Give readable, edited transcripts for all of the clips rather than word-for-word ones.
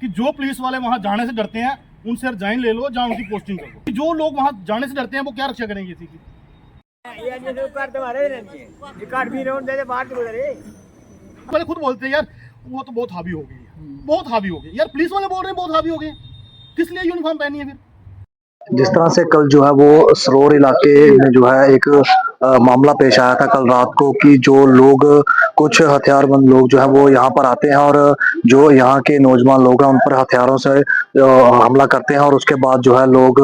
कि जो पुलिस वाले वहां जाने से डरते हैं उनसे रिजाइन ले लो, जहाँ उनकी पोस्टिंग कर दो। जो लोग वहां जाने से डरते हैं वो क्या रक्षा करेंगे इसी की? पहले खुद बोलते हैं यार वो तो बहुत हावी हो गई है, बहुत हावी हो गई यार। पुलिस वाले बोल रहे हैं बहुत हावी हो गई, किस लिए यूनिफॉर्म पहनी है फिर? जिस तरह से कल जो है वो सरोर इलाके में जो है एक मामला पेश आया था कल रात को कि जो लोग कुछ हथियारबंद लोग जो है वो यहाँ पर आते हैं और जो यहाँ के नौजवान लोग हैं उन पर हथियारों से हमला करते हैं और उसके बाद जो है लोग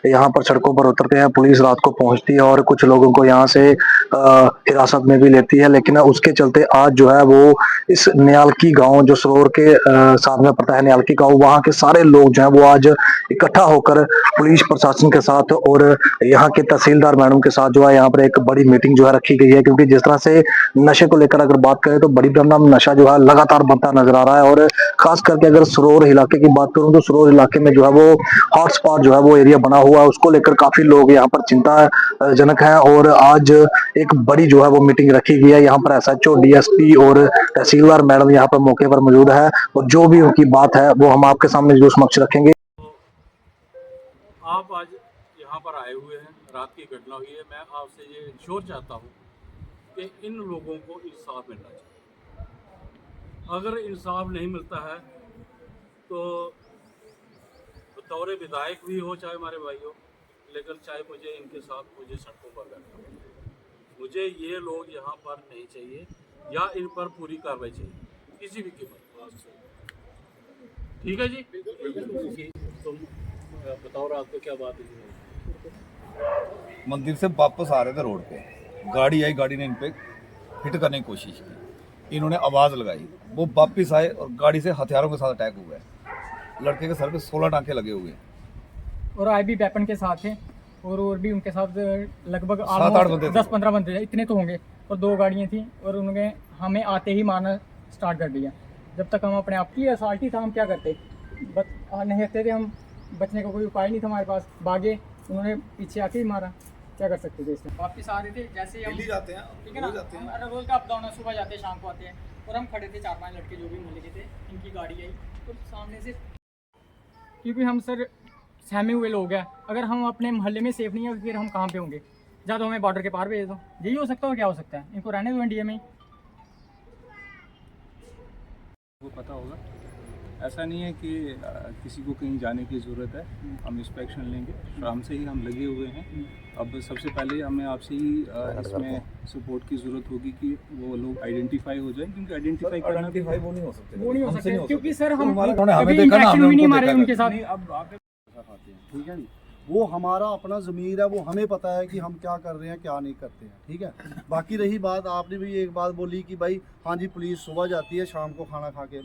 यहाँ पर सड़कों पर उतरते हैं। पुलिस रात को पहुंचती है और कुछ लोगों को यहाँ से हिरासत में भी लेती है, लेकिन उसके चलते आज जो है वो इस न्यालकी गांव जो सरोर के साथ में पड़ता है न्यालकी गांव, वहाँ के सारे लोग जो है वो आज इकट्ठा होकर पुलिस प्रशासन के साथ और यहाँ के तहसीलदार मैडम के साथ जो है यहाँ पर एक बड़ी मीटिंग जो है रखी गई है। क्योंकि जिस तरह से नशे को लेकर अगर बात करें तो बड़ी ब्रह्म नशा जो है लगातार बढ़ता नजर आ रहा है और खास करके अगर सरोर इलाके की बात करूं तो सरोर इलाके में जो है वो हॉटस्पॉट जो है वो एरिया बना हुआ है, उसको लेकर काफी लोग यहाँ पर चिंताजनक है। और आज एक बड़ी जो है वो मीटिंग रखी गई है। यहाँ पर SHO, DSP और तहसीलदार मैडम यहाँ पर मौके पर मौजूद है और जो भी उनकी बात है वो हम आपके सामने जो समक्ष रखेंगे। आप आज यहाँ पर आए हुए हैं, रात की घटना हुई है। मैं आपसे ये इंश्योर चाहता हूँ कि इन लोगों को इंसाफ मिलना चाहिए। अगर इंसाफ नहीं मिलता है तो बतौर विधायक भी हो चाहे हमारे भाई हो, लेकिन चाहे मुझे इनके साथ मुझे सड़कों पर बैठना हो। मुझे ये लोग यहाँ पर नहीं चाहिए या इन पर पूरी कार्रवाई चाहिए किसी भी कीमत। ठीक है जी, तुम बताओ रात को क्या बात है? मंदिर से वापस आ रहे थे, रोड पे गाड़ी आई, गाड़ी ने इन पे हिट करने की कोशिश की, इन्होंने आवाज़ लगाई, वो वापस आए और गाड़ी से हथियारों के साथ अटैक हुआ है। लड़के के सर पे 16 टांके लगे हुए हैं और आई भी वेपन के साथ थे और भी उनके साथ लगभग 7-8 बंदे 10-15 बंदे थे, इतने तो होंगे। और 2 गाड़ियाँ थी और उन्होंने हमें आते ही मारना स्टार्ट कर दिया। जब तक हम अपने आप की असल्ट ही था, हम क्या करते, नहीं हटते थे हम, बचने का कोई उपाय नहीं था हमारे पास। भागे, उन्होंने पीछे आके ही मारा, क्या कर सकते थे इसमें। वापस आ रहे थे जैसे हम जाते हैं, ठीक है ना, हम रोज का अप डाउन है, सुबह जाते हैं शाम को आते हैं। और हम खड़े थे 4-5 लड़के जो भी मिले थे, इनकी गाड़ी आई तो सामने से, क्योंकि हम सर सहमे हुए लोग हैं। अगर हम अपने मोहल्ले में सेफ नहीं है फिर हम कहाँ पे होंगे? या तो हमें बॉर्डर के पार भेज दो, यही हो सकता है। और क्या हो सकता है? इनको रहने दो इंडिया में ही। वो पता होगा, ऐसा नहीं है कि किसी को कहीं जाने की ज़रूरत है। हम इंस्पेक्शन लेंगे, शाम से ही हम लगे हुए हैं। अब सबसे पहले हमें आपसे ही इसमें सपोर्ट की ज़रूरत होगी कि वो लोग आइडेंटिफाई हो जाएं, क्योंकि आइडेंटिफाई करना वो नहीं हो सकते, वो नहीं हो सकता क्योंकि सर हम हमें कभी देखा ना, इंटरेक्शन हमने भी नहीं उनको मारे देखा उनके साथ। अब आके खाते हैं, ठीक है नहीं, वो हमारा अपना ज़मीर है, वो हमें पता है कि हम क्या कर रहे हैं क्या नहीं करते हैं, ठीक है। बाकी रही बात, आपने भी एक बात बोली कि भाई हाँ जी पुलिस सुबह जाती है शाम को खाना खा के।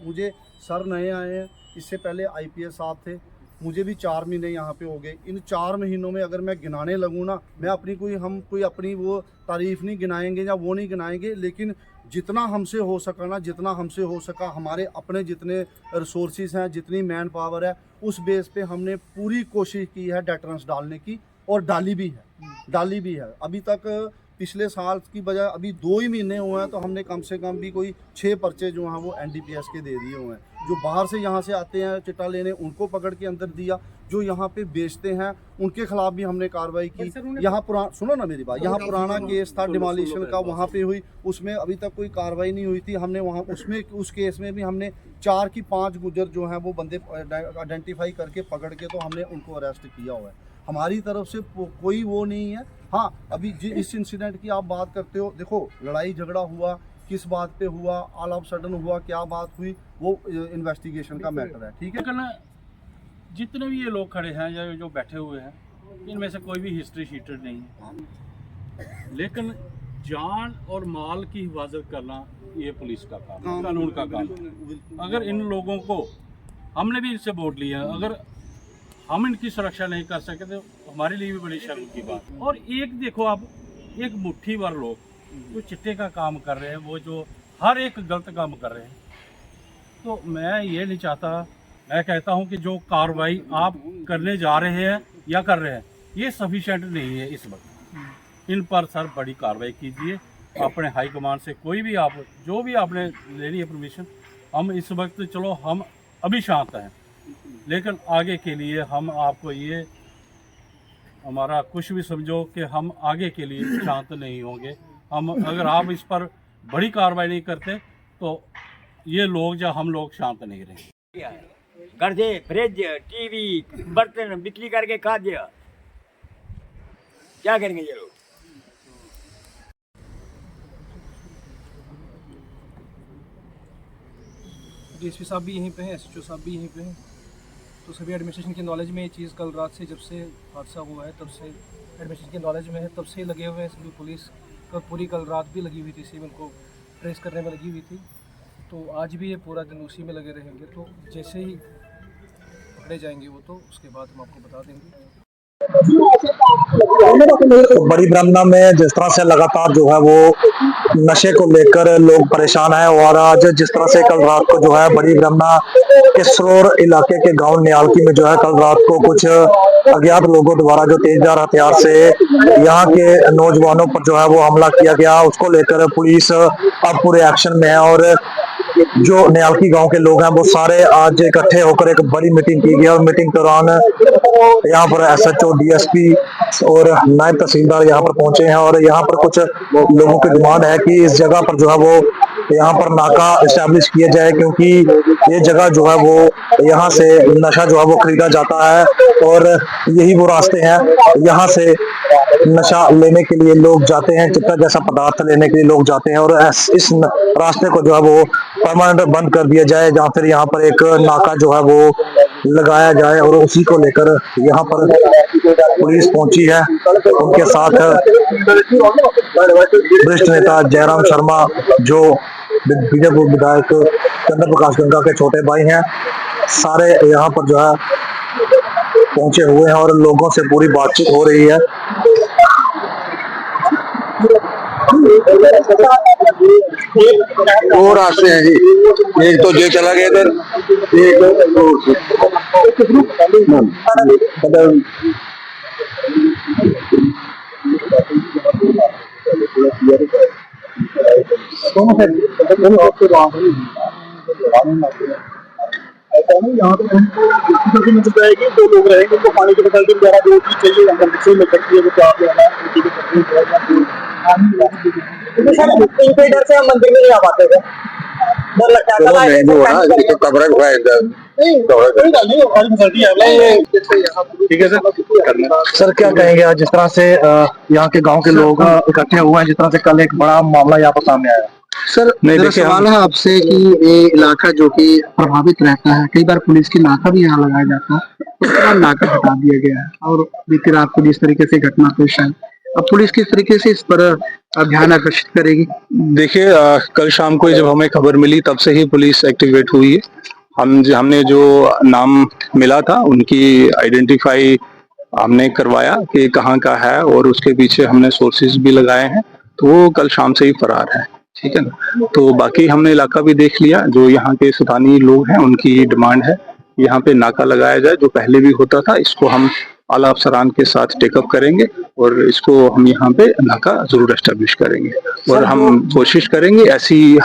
मुझे सर नए आए हैं, इससे पहले IPS साहब थे, मुझे भी 4 महीने यहाँ पे हो गए। इन 4 महीनों में अगर मैं गिनाने लगूँ ना, मैं अपनी कोई अपनी वो तारीफ़ नहीं गिनाएंगे या वो नहीं गिनाएंगे, लेकिन जितना हमसे हो सका ना, जितना हमसे हो सका, हमारे अपने जितने रिसोर्सेज हैं, जितनी मैन पावर है, उस बेस पे हमने पूरी कोशिश की है डेटरेंस डालने की, और डाली भी है। अभी तक पिछले साल की बजाय अभी 2 ही महीने हुए हैं तो हमने कम से कम भी कोई 6 पर्चे जो हैं वो NDPS के दे दिए हुए हैं। जो बाहर से यहाँ से आते हैं चिट्टा लेने, उनको पकड़ के अंदर दिया। जो यहाँ पे बेचते हैं उनके खिलाफ भी हमने कार्रवाई की। यहाँ सुनो ना मेरी बात, यहाँ पुराना केस था डिमोलिशन का, वहाँ पे हुई, उसमें अभी तक कोई कार्रवाई नहीं हुई थी। हमने वहाँ उस केस में भी हमने 4 की 5 गुजर जो हैं वो बंदे आइडेंटिफाई करके पकड़ के तो हमने उनको अरेस्ट किया हुआ है। हमारी तरफ से कोई वो नहीं है। हाँ, अभी इस इंसिडेंट की आप बात करते हो, देखो लड़ाई झगड़ा हुआ, किस बात पे हुआ, ऑल ऑफ सडन हुआ, क्या बात हुई, वो इन्वेस्टिगेशन का मैटर है, ठीक है। लेकिन जितने भी ये लोग खड़े हैं या जो बैठे हुए हैं, इनमें से कोई भी हिस्ट्री शीटर नहीं है। लेकिन जान और माल की हिफाजत करना ये पुलिस का काम है, कानून का काम है। अगर इन लोगों को, हमने भी इनसे वोट लिया, अगर हम इनकी सुरक्षा नहीं कर सके तो हमारे लिए भी बड़ी शर्म की बात। और एक देखो आप, एक मुट्ठी भर लोग जो चिट्टे का काम कर रहे हैं, वो जो हर एक गलत काम कर रहे हैं, तो मैं ये नहीं चाहता। मैं कहता हूं कि जो कार्रवाई आप करने जा रहे हैं या कर रहे हैं, ये सफिशिएंट नहीं है इस वक्त। इन पर सर बड़ी कार्रवाई कीजिए। अपने हाई कमांड से कोई भी आप जो भी आपने लेनी है परमिशन, हम इस वक्त चलो हम अभी शांत हैं, लेकिन आगे के लिए हम आपको ये हमारा कुछ भी समझो कि हम आगे के लिए शांत नहीं होंगे। हम अगर आप इस पर बड़ी कार्रवाई नहीं करते तो ये लोग या हम लोग शांत नहीं रहेंगे। घर से फ्रिज, टीवी, बर्तन बिक्री करके खा दिया, क्या करेंगे ये लोग? डीएसपी साहब भी यहीं पे हैं, एसएचओ साहब भी यहीं पे हैं, तो सभी एडमिनिस्ट्रेशन के नॉलेज में ये चीज़ कल रात से जब से हादसा हुआ है तब से एडमिनिस्ट्रेशन के नॉलेज में है, तब से लगे हुए हैं सभी। पुलिस का पूरी कल रात भी लगी हुई थी, इसी में उनको ट्रेस करने में लगी हुई थी, तो आज भी ये पूरा दिन उसी में लगे रहेंगे। तो जैसे ही पकड़े जाएंगे वो, तो उसके बाद हम आपको बता देंगे। तो बड़ी ब्रह्मना में जिस तरह से लगातार जो है वो नशे को लेकर लोग परेशान हैं, और आज जिस तरह से कल रात को जो है बड़ी ब्रह्मना के सरोर इलाके के गांव न्यालकी में जो है कल रात को कुछ अज्ञात लोगों द्वारा जो तेजधार हथियार से यहाँ के नौजवानों पर जो है वो हमला किया गया, उसको लेकर पुलिस अब पूरे एक्शन में है। और जो न्यालकी गांव के लोग हैं वो सारे आज इकट्ठे होकर एक बड़ी मीटिंग की गई, और मीटिंग के दौरान यहाँ पर एसएचओ, डीएसपी और नायब तहसीलदार यहाँ पर पहुंचे हैं, और यहाँ पर कुछ लोगों की डिमांड है कि इस जगह पर जो है वो यहाँ पर नाका इस्टेब्लिश किया जाए, क्योंकि ये जगह जो है वो यहाँ से नशा जो है वो खरीदा जाता है, और यही वो रास्ते हैं यहाँ से नशा लेने के लिए लोग जाते हैं, चिट्टा जैसा पदार्थ लेने के लिए लोग जाते हैं, और इस रास्ते को जो है वो परमानेंट बंद कर दिया जाए, जहाँ फिर यहाँ पर एक नाका जो है वो लगाया जाए। और उसी को लेकर यहाँ पर पुलिस पहुंची है, उनके साथ वरिष्ठ नेता जयराम शर्मा जो बीजेपी विधायक चंद्र प्रकाश गंगा के छोटे भाई हैं, सारे यहाँ पर जो है पहुंचे हुए हैं और लोगों से पूरी बातचीत हो रही है। दो रास्ते हैं जी, एक तो जो चला गया इधर, यहाँ पे मिल जाएगी, दो लोग रहेंगे, उनको पानी की बोतल वगैरह जो चीज चाहिए मिल सकती है, डर से हम मंदिर में नहीं आ पाते थे, डर लगता ठीक है सर, क्या कहेंगे आज जिस तरह से यहाँ के गांव के लोग इकट्ठे हुए हैं, जिस तरह से कल एक बड़ा मामला यहाँ पर सामने आया? सर मेरा सवाल है आपसे कि ये इलाका जो कि प्रभावित रहता है, कई बार पुलिस की नाका भी यहाँ लगाया जाता है, उसके बाद नाका हटा दिया गया है, और बीती रात को जिस तरीके से घटना पेश आई, अब पुलिस किस तरीके से इस पर ध्यान आकर्षित करेगी? देखिए कल शाम को जब हमें खबर मिली तब से ही पुलिस एक्टिवेट हुई है। हमने जो नाम मिला था उनकी आइडेंटिफाई हमने करवाया कि कहाँ का है, और उसके पीछे हमने सोर्सेज भी लगाए हैं, तो वो कल शाम से ही फरार है। ठीक है ना, तो बाकी हमने इलाका भी देख लिया। जो यहाँ के स्थानीय लोग हैं उनकी डिमांड है यहाँ पे नाका लगाया जाए, जो पहले भी होता था, इसको हम आला अफसरान के साथ टेकअप करेंगे और इसको हम यहाँ पे नाका जरूर एस्टेब्लिश करेंगे, और हम कोशिश करेंगे ऐसी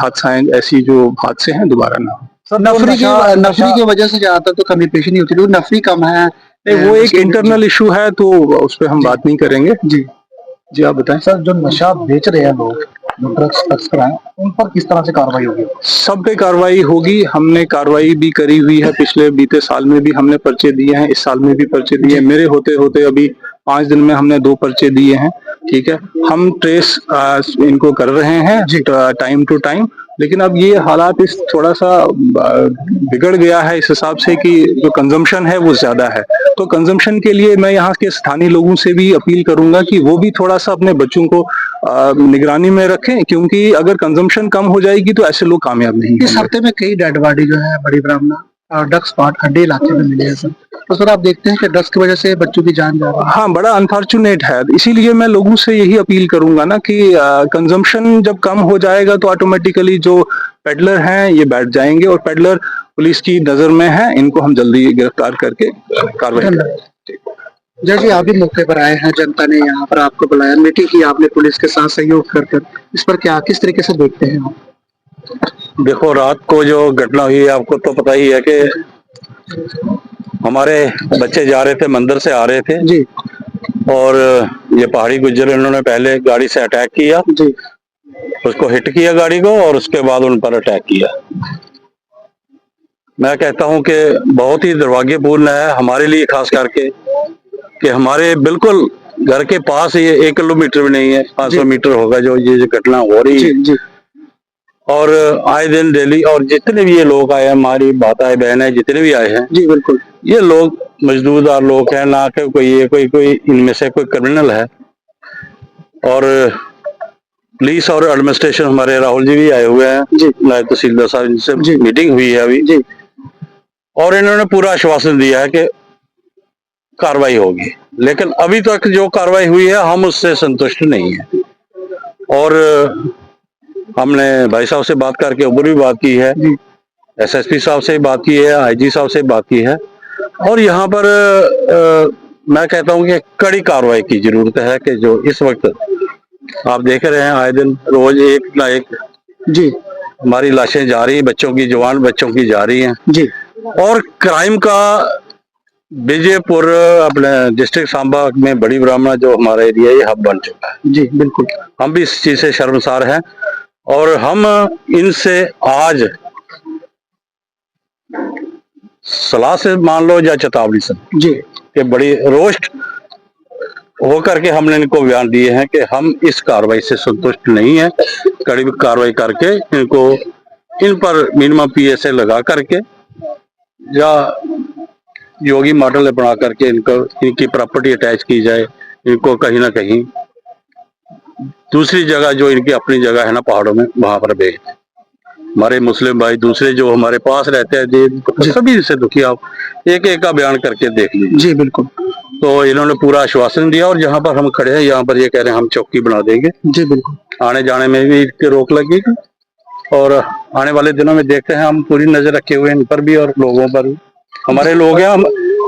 जो हादसे हैं दोबारा ना हो। नफरी की वजह से ज्यादातर तो कमी पेश नहीं होती, नफरी कम है, वो एक इंटरनल इशू है, तो उस पर हम बात नहीं करेंगे। जी आप बताएं सर, जो नशा बेच रहे हैं लोग, जो ड्रग्स तस्कर हैं, उन पर किस तरह से कार्रवाई होगी? सब पे कार्रवाई होगी, हमने कार्रवाई भी करी हुई है, पिछले बीते साल में भी हमने पर्चे दिए हैं, इस साल में भी पर्चे दिए हैं, मेरे होते होते अभी 5 दिन में हमने 2 पर्चे दिए हैं। ठीक है, हम ट्रेस इनको कर रहे हैं टाइम टू टाइम, लेकिन अब ये हालात इस थोड़ा सा बिगड़ गया है इस हिसाब से कि जो कंजम्पशन है वो ज्यादा है, तो कंजम्पशन के लिए मैं यहाँ के स्थानीय लोगों से भी अपील करूंगा कि वो भी थोड़ा सा अपने बच्चों को निगरानी में रखें, क्योंकि अगर कंजम्पशन कम हो जाएगी तो ऐसे लोग कामयाब नहीं। इस हफ्ते में कई डेड बॉडी जो है बड़ी ब्राह्मणा ड्रग्स स्पॉट खड्डे इलाके में मिले हैं सर, तो सर आप देखते हैं कि ड्रग्स की वजह से बच्चों की जान जा रही है। हाँ, बड़ा अनफॉर्चुनेट है, इसीलिए मैं लोगों से यही अपील करूंगा ना कि कंजम्पशन जब कम हो जाएगा तो ऑटोमेटिकली जो पेडलर हैं ये बैठ जाएंगे, और पेडलर पुलिस की नजर में है, इनको हम जल्दी गिरफ्तार करके कार्रवाई करेंगे। जैसे आप भी मौके पर आए हैं, जनता ने यहाँ पर आपको बुलाया, मीटिंग की आपने पुलिस के साथ सहयोग कर, इस पर क्या किस तरीके से देखते हैं आप? देखो, रात को जो घटना हुई है आपको तो पता ही है कि हमारे बच्चे जा रहे थे, मंदिर से आ रहे थे जी और ये पहाड़ी गुज्जर इन्होंने पहले गाड़ी से अटैक किया, जी उसको हिट किया गाड़ी को और उसके बाद उन पर अटैक किया। मैं कहता हूं कि बहुत ही दुर्भाग्यपूर्ण है हमारे लिए, खास करके कि हमारे बिल्कुल घर के पास ये 1 किलोमीटर भी नहीं है, 500 मीटर होगा जो ये घटना हो रही है। जी और आए दिन डेली, और जितने भी ये लोग आए हैं, हमारी माताएं बहन है, जितने भी आए हैं, जी बिल्कुल ये लोग मजदूरदार लोग हैं, ना कि कोई ये कोई इनमें से कोई क्रिमिनल है। और पुलिस और एडमिनिस्ट्रेशन, हमारे राहुल जी भी आए हुए हैं जी नायब तहसीलदार साहब, इनसे जी मीटिंग हुई है अभी जी और इन्होंने पूरा आश्वासन दिया है कि कार्रवाई होगी, लेकिन अभी तक जो कार्रवाई हुई है हम उससे संतुष्ट नहीं है। और हमने भाई साहब से बात करके ऊपर भी बात की है, एसएसपी साहब से बात की है, आईजी साहब से बात की है और यहाँ पर मैं कहता हूँ कि कड़ी कार्रवाई की जरूरत है कि जो इस वक्त आप देख रहे हैं आए दिन रोज एक ना एक जी हमारी लाशें जा रही हैं, बच्चों की, जवान बच्चों की जा रही हैं जी और क्राइम का विजयपुर अपने डिस्ट्रिक्ट सांबा में बड़ी ब्राह्मणा जो हमारा एरिया ये हब बन चुका है। जी बिल्कुल हम भी इस चीज से शर्मसार हैं और हम इनसे आज सलाह से मान लो या चेतावनी से जी कि बड़ी रोस्ट होकर के हमने इनको बयान दिए हैं कि हम इस कार्रवाई से संतुष्ट नहीं है, कड़ी कार्रवाई करके इनको इन पर मिनिमम पीएसए लगा करके या योगी मॉडल बना करके इनको इनकी प्रॉपर्टी अटैच की जाए, इनको कहीं ना कहीं दूसरी जगह जो इनकी अपनी जगह है ना पहाड़ों में वहां पर भेज दें। हमारे मुस्लिम भाई दूसरे जो हमारे पास रहते हैं सभी से दुखी, आप एक एक का बयान करके देख लीजिए। जी बिल्कुल तो इन्होंने पूरा आश्वासन दिया और जहाँ पर हम खड़े हैं यहाँ पर ये कह रहे हैं हम चौकी बना देंगे। जी बिल्कुल आने जाने में भी इसकी रोक लगेगी और आने वाले दिनों में देखते हैं, हम पूरी नजर रखे हुए हैं इन पर भी और लोगों पर भी। हमारे लोग हैं, हम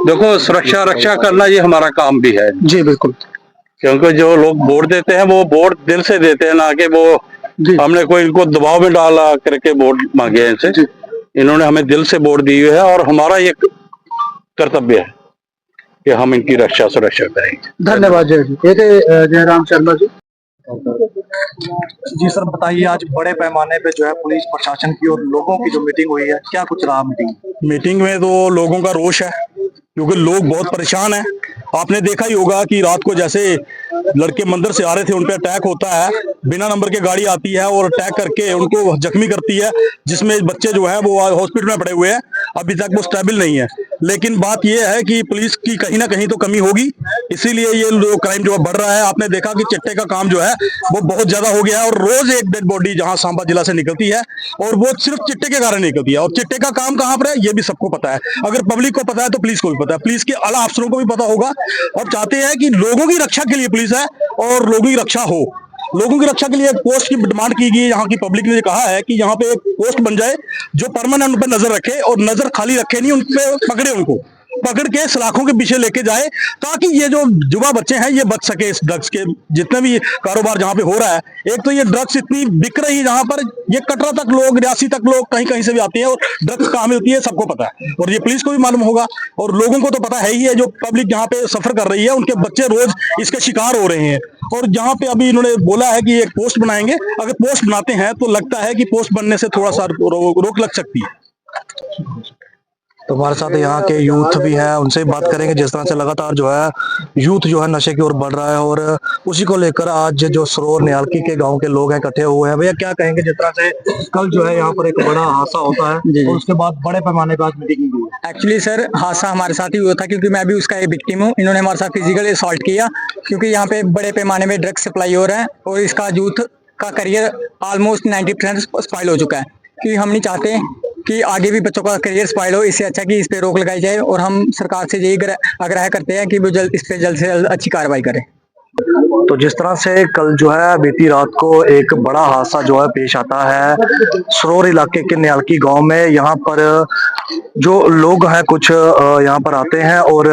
देखो सुरक्षा रक्षा करना ये हमारा काम भी है। जी बिल्कुल क्योंकि जो लोग वोट देते हैं वो वोट दिल से देते हैं, ना कि वो हमने कोई इनको दबाव में डाला करके वोट मांगे हैं इनसे। इन्होंने हमें दिल से वोट दी हुई है और हमारा ये कर्तव्य है कि हम इनकी रक्षा सुरक्षा करेंगे। धन्यवाद जय जी। ये थे जयराम शर्मा जी। जी सर, बताइए आज बड़े पैमाने पे जो है पुलिस प्रशासन की और लोगों की जो मीटिंग हुई है, क्या कुछ रहा मीटिंग में तो लोगों का रोष है क्योंकि लोग बहुत परेशान हैं। आपने देखा ही होगा कि रात को जैसे लड़के मंदिर से आ रहे थे उन पे अटैक होता है, बिना नंबर के गाड़ी आती है और अटैक करके उनको जख्मी करती है, जिसमें बच्चे जो है वो हॉस्पिटल में पड़े हुए हैं, अभी तक वो स्टेबल नहीं है। लेकिन बात यह है कि पुलिस की कहीं ना कहीं तो कमी होगी, इसीलिए ये क्राइम जो बढ़ रहा है। आपने देखा कि चिट्टे का काम जो है वो बहुत ज्यादा हो गया है और रोज एक डेड बॉडी जहां सांबा जिला से निकलती है और वो सिर्फ चिट्टे के कारण निकलती है। और चिट्टे का काम कहां पर है ये भी सबको पता है, अगर पब्लिक को पता है तो पुलिस को भी पता है, पुलिस के आला अफसरों को भी पता होगा। और चाहते हैं कि लोगों की रक्षा के लिए पुलिस है और लोगों की रक्षा हो। लोगों की रक्षा के लिए एक पोस्ट की डिमांड की गई। यहाँ की पब्लिक ने कहा है कि यहाँ पे एक पोस्ट बन जाए जो परमानेंट उन पर नजर रखे और नजर खाली रखे नहीं, उन पे पकड़े, उनको पकड़ के सलाखों के पीछे लेके जाए ताकि ये जो युवा बच्चे हैं ये बच सके इस ड्रग्स के जितने भी कारोबार जहाँ पे हो रहा है। एक तो ये ड्रग्स इतनी बिक रही है जहाँ पर ये कटरा तक लोग, रियासी तक लोग कहीं कहीं से भी आते हैं और ड्रग्स कहाँ मिलती है सबको पता है और ये पुलिस को भी मालूम होगा और लोगों को तो पता है ही है। जो पब्लिक यहाँ पे सफर कर रही है उनके बच्चे रोज इसके शिकार हो रहे हैं। और जहाँ पे अभी इन्होंने बोला है कि एक पोस्ट बनाएंगे, अगर पोस्ट बनाते हैं तो लगता है कि पोस्ट बनने से थोड़ा सा रोक लग सकती है। तो हमारे साथ यहाँ के यूथ भी है, उनसे बात करेंगे। जिस तरह से लगातार जो है यूथ जो है नशे की ओर बढ़ रहा है और उसी को लेकर आज जो सरोर न्यालकी के गांव के लोग हैं इकट्ठे हुए हैं। भैया क्या कहेंगे, जिस तरह से कल जो है यहाँ पर एक बड़ा हादसा होता है और उसके बाद बड़े पैमाने पर आज मीटिंग हुई है। एक्चुअली सर हादसा हमारे साथ ही हुआ था क्योंकि मैं भी उसका एक विक्टिम हूँ। इन्होंने हमारे साथ फिजिकल असॉल्ट किया क्योंकि यहाँ पे बड़े पैमाने में ड्रग्स सप्लाई हो रहा है और इसका यूथ का करियर ऑलमोस्ट 90% स्पॉइल हो चुका है। क्योंकि हम नहीं चाहते कि आगे भी बच्चों का करियर स्पॉइल हो, इससे अच्छा कि इस पे रोक लगाई जाए और हम सरकार से यही आग्रह करते हैं कि वो इस पे जल्द से जल्द अच्छी कार्रवाई करें। तो जिस तरह से कल जो है बीती रात को एक बड़ा हादसा जो है पेश आता है सरोर इलाके के न्यालकी गांव में। यहाँ पर जो लोग हैं कुछ यहाँ पर आते हैं और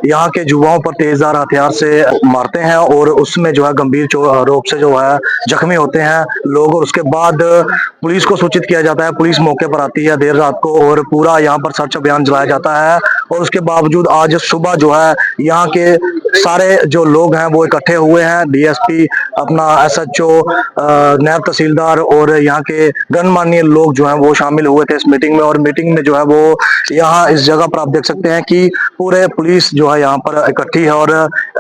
यहाँ के युवाओं पर तेजधार हथियार से मारते हैं और उसमें जो है गंभीर रूप से जो है जख्मी होते हैं लोग। और उसके बाद पुलिस को सूचित किया जाता है, पुलिस मौके पर आती है देर रात को और पूरा यहाँ पर सर्च अभियान चलाया जाता है। और उसके बावजूद आज सुबह जो है यहाँ के सारे जो लोग हैं वो इकट्ठे हुए हैं। डीएसपी, अपना एसएचओ, नायब तहसीलदार और यहाँ के गणमान्य लोग जो हैं वो शामिल हुए थे इस मीटिंग में। और मीटिंग में जो है वो यहाँ इस जगह पर आप देख सकते हैं कि पूरे पुलिस जो है यहाँ पर इकट्ठी है और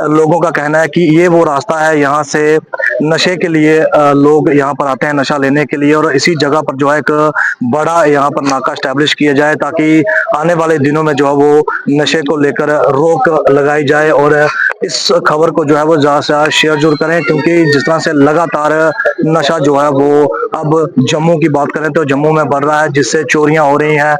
लोगों का कहना है कि ये वो रास्ता है यहाँ से नशे के लिए लोग यहाँ पर आते हैं नशा लेने के लिए। और इसी जगह पर जो है एक बड़ा यहाँ पर नाका स्टैब्लिश किया जाए ताकि आने वाले दिनों में जो है वो नशे को लेकर रोक लगाई जाए। और इस खबर को जो है वो ज्यादा से ज्यादा शेयर जरूर करें क्योंकि जिस तरह से लगातार नशा जो है वो अब जम्मू की बात करें तो जम्मू में बढ़ रहा है, जिससे चोरियां हो रही हैं,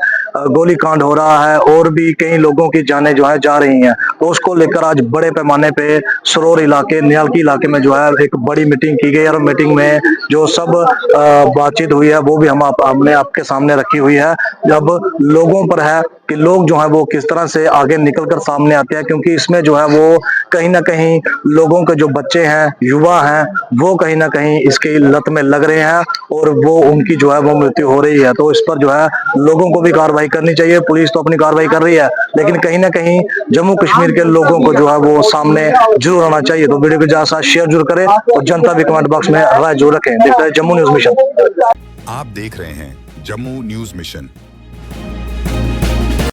गोली कांड हो रहा है और भी कई लोगों की जानें जो है जा रही हैं। तो उसको लेकर आज बड़े पैमाने पे सरोर इलाके न्यालकी इलाके में जो है एक बड़ी मीटिंग की गई और मीटिंग में जो सब बातचीत हुई है वो भी हमने आपके सामने रखी हुई है। अब लोगों पर है कि लोग जो है वो किस तरह से आगे निकलकर सामने आते हैं क्योंकि इसमें जो है वो कहीं ना कहीं लोगों के जो बच्चे हैं, युवा हैं, वो कहीं ना कहीं इसकी लत में लग रहे हैं और वो उनकी जो है वो मृत्यु हो रही है। तो इस पर जो है लोगों को भी कार्रवाई करनी चाहिए। पुलिस तो अपनी कार्रवाई कर रही है लेकिन कहीं ना कहीं जम्मू कश्मीर के लोगों को जो है वो सामने जरूर आना चाहिए। तो वीडियो को ज्यादा से शेयर जरूर करें और जनता भी कमेंट बॉक्स में राय जरूर रखें। देखते हैं जम्मू न्यूज मिशन। आप देख रहे हैं जम्मू न्यूज मिशन।